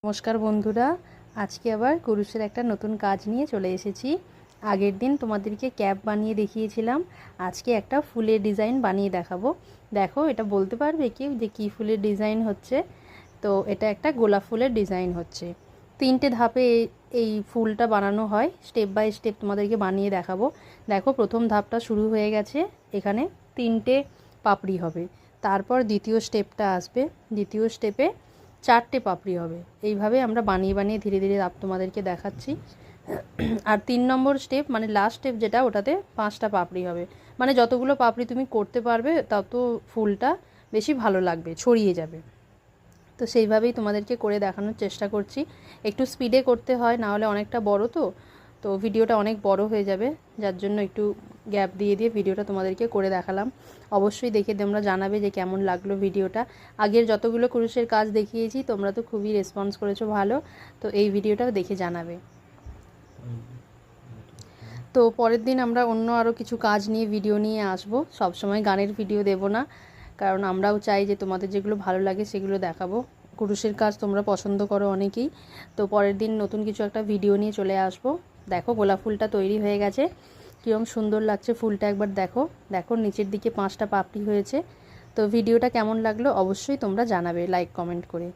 নমস্কার বন্ধুরা, আজকে আবার কুরুশের একটা নতুন কাজ নিয়ে চলে এসেছি। আগের দিন তোমাদেরকে ক্যাপ বানিয়ে দেখিয়েছিলাম, আজকে একটা ফুলের ডিজাইন বানিয়ে দেখাবো। দেখো, এটা বলতে পারবে কি যে কী ফুলের ডিজাইন হচ্ছে? তো এটা একটা গোলাপ ফুলের ডিজাইন হচ্ছে। 3টে ধাপে এই ফুলটা বানানো হয়, স্টেপ বাই স্টেপ তোমাদেরকে বানিয়ে দেখাবো। দেখো, প্রথম ধাপটা শুরু হয়ে গেছে, এখানে 3টে পাপড়ি হবে। তারপর দ্বিতীয় স্টেপটা আসবে, দ্বিতীয় স্টেপে 4টে পাপড়ি হবে। এইভাবে আমরা বানিয়ে বানিয়ে ধীরে ধীরে তোমাদেরকে দেখাচ্ছি। আর 3 নম্বর স্টেপ মানে লাস্ট স্টেপ যেটা, ওটাতে 5টা পাপড়ি হবে। মানে যতগুলো পাপড়ি তুমি করতে পারবে তত ফুলটা বেশি ভালো লাগবে, ছড়িয়ে যাবে। তো সেইভাবেই তোমাদেরকে করে দেখানোর চেষ্টা করছি। একটু স্পিডে করতে হয়, না হলে অনেকটা বড় তো ভিডিওটা অনেক বড় হয়ে যাবে, যার জন্য একটু গ্যাপ দিয়ে দিয়ে ভিডিওটা তোমাদেরকে করে দেখালাম। অবশ্যই দেখে তোমরা জানাবে যে কেমন লাগলো ভিডিওটা। আগের যতগুলো কুরুশের কাজ দেখিয়েছি তোমরা তো খুবই রেসপন্স করেছো ভালো, তো এই ভিডিওটাও দেখে জানাবে। তো পরের দিন আমরা অন্য আরও কিছু কাজ নিয়ে ভিডিও নিয়ে আসবো। সবসময় গানের ভিডিও দেব না, কারণ আমরাও চাই যে তোমাদের যেগুলো ভালো লাগে সেগুলো দেখাবো। কুরুশের কাজ তোমরা পছন্দ করো অনেকেই। তো পরের দিন নতুন কিছু একটা ভিডিও নিয়ে চলে আসবো। দেখো, গোলাপ ফুলটা তৈরি হয়ে গেছে, কীরকম সুন্দর লাগছে ফুলটা, একবার দেখো। দেখো, নিচের দিকে 5টা পাপড়ি হয়েছে। তো ভিডিওটা কেমন লাগলো অবশ্যই তোমরা জানাবে লাইক কমেন্ট করে।